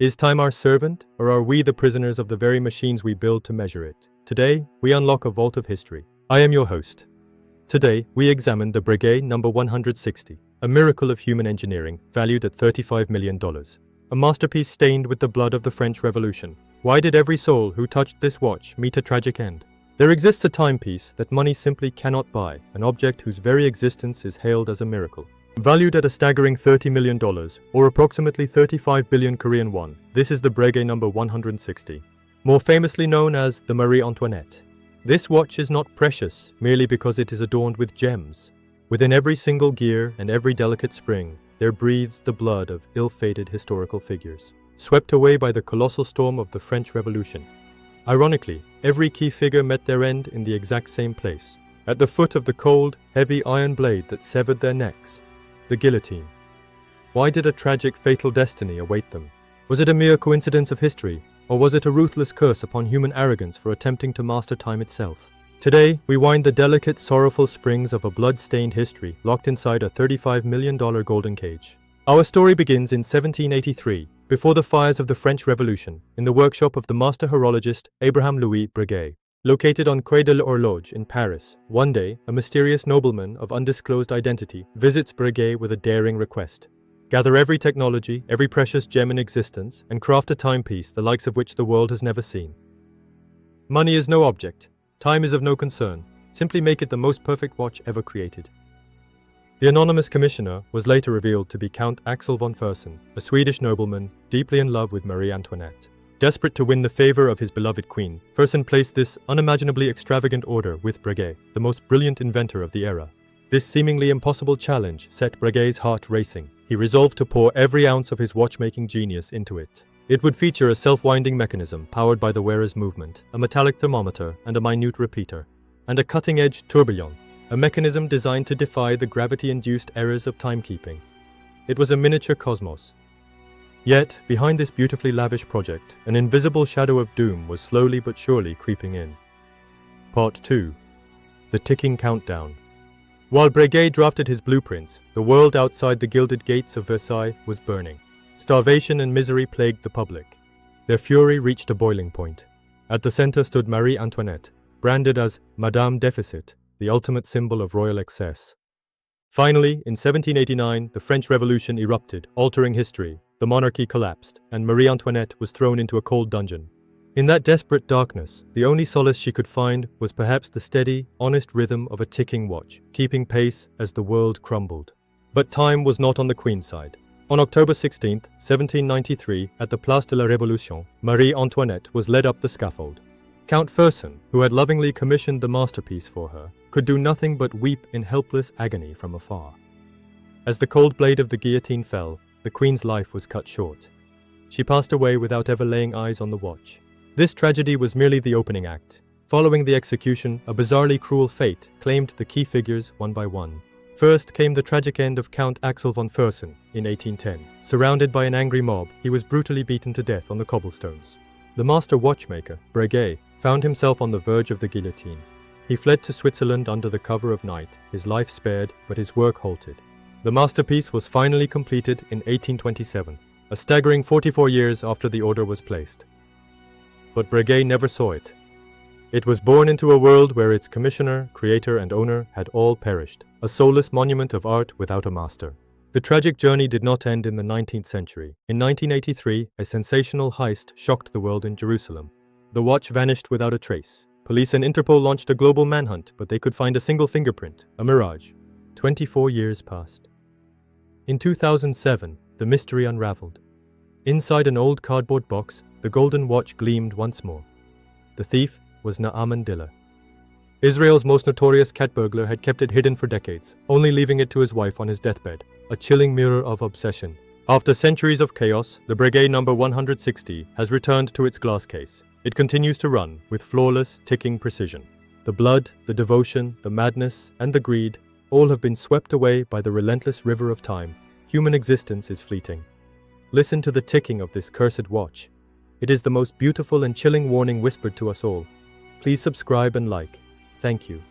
Is time our servant, or are we the prisoners of the very machines we build to measure it? Today, we unlock a vault of history. I am your host. Today, we examine the Breguet number 160, a miracle of human engineering valued at $35 million. A masterpiece stained with the blood of the French Revolution. Why did every soul who touched this watch meet a tragic end? There exists a timepiece that money simply cannot buy, an object whose very existence is hailed as a miracle. Valued at a staggering $30 million, or approximately 35 billion Korean won, this is the Breguet number 160, more famously known as the Marie Antoinette. This watch is not precious merely because it is adorned with gems. Within every single gear and every delicate spring, there breathes the blood of ill-fated historical figures, swept away by the colossal storm of the French Revolution. Ironically, every key figure met their end in the exact same place, at the foot of the cold, heavy iron blade that severed their necks, the guillotine. Why did a tragic, fatal destiny await them? Was it a mere coincidence of history, or was it a ruthless curse upon human arrogance for attempting to master time itself? Today, we wind the delicate, sorrowful springs of a blood-stained history locked inside a $35 million golden cage. Our story begins in 1783, before the fires of the French Revolution, in the workshop of the master horologist Abraham Louis Breguet. Located on Quai de l'Horloge in Paris, one day, a mysterious nobleman of undisclosed identity visits Breguet with a daring request. Gather every technology, every precious gem in existence, and craft a timepiece the likes of which the world has never seen. Money is no object. Time is of no concern. Simply make it the most perfect watch ever created. The anonymous commissioner was later revealed to be Count Axel von Fersen, a Swedish nobleman deeply in love with Marie Antoinette. Desperate to win the favor of his beloved queen, Fersen placed this unimaginably extravagant order with Breguet, the most brilliant inventor of the era. This seemingly impossible challenge set Breguet's heart racing. He resolved to pour every ounce of his watchmaking genius into it. It would feature a self-winding mechanism powered by the wearer's movement, a metallic thermometer and a minute repeater, and a cutting-edge tourbillon, a mechanism designed to defy the gravity-induced errors of timekeeping. It was a miniature cosmos. Yet, behind this beautifully lavish project, an invisible shadow of doom was slowly but surely creeping in. Part 2. The Ticking Countdown. While Breguet drafted his blueprints, the world outside the gilded gates of Versailles was burning. Starvation and misery plagued the public. Their fury reached a boiling point. At the center stood Marie Antoinette, branded as Madame Deficit, the ultimate symbol of royal excess. Finally, in 1789, the French Revolution erupted, altering history. The monarchy collapsed, and Marie Antoinette was thrown into a cold dungeon. In that desperate darkness, the only solace she could find was perhaps the steady, honest rhythm of a ticking watch, keeping pace as the world crumbled. But time was not on the Queen's side. On October 16, 1793, at the Place de la Révolution, Marie Antoinette was led up the scaffold. Count Fersen, who had lovingly commissioned the masterpiece for her, could do nothing but weep in helpless agony from afar. As the cold blade of the guillotine fell, the Queen's life was cut short. She passed away without ever laying eyes on the watch. This tragedy was merely the opening act. Following the execution, a bizarrely cruel fate claimed the key figures one by one. First came the tragic end of Count Axel von Fersen in 1810. Surrounded by an angry mob, he was brutally beaten to death on the cobblestones. The master watchmaker, Breguet, found himself on the verge of the guillotine. He fled to Switzerland under the cover of night, his life spared, but his work halted. The masterpiece was finally completed in 1827, a staggering 44 years after the order was placed. But Breguet never saw it. It was born into a world where its commissioner, creator, and owner had all perished, a soulless monument of art without a master. The tragic journey did not end in the 19th century. In 1983, a sensational heist shocked the world in Jerusalem. The watch vanished without a trace. Police and Interpol launched a global manhunt, but they could find a single fingerprint, a mirage. 24 years passed. In 2007, the mystery unraveled. Inside an old cardboard box, the golden watch gleamed once more. The thief was Naaman Diller. Israel's most notorious cat burglar had kept it hidden for decades, only leaving it to his wife on his deathbed, a chilling mirror of obsession. After centuries of chaos, the Breguet number 160 has returned to its glass case. It continues to run with flawless, ticking precision. The blood, the devotion, the madness, and the greed all have been swept away by the relentless river of time. Human existence is fleeting. Listen to the ticking of this cursed watch. It is the most beautiful and chilling warning whispered to us all. Please subscribe and like. Thank you.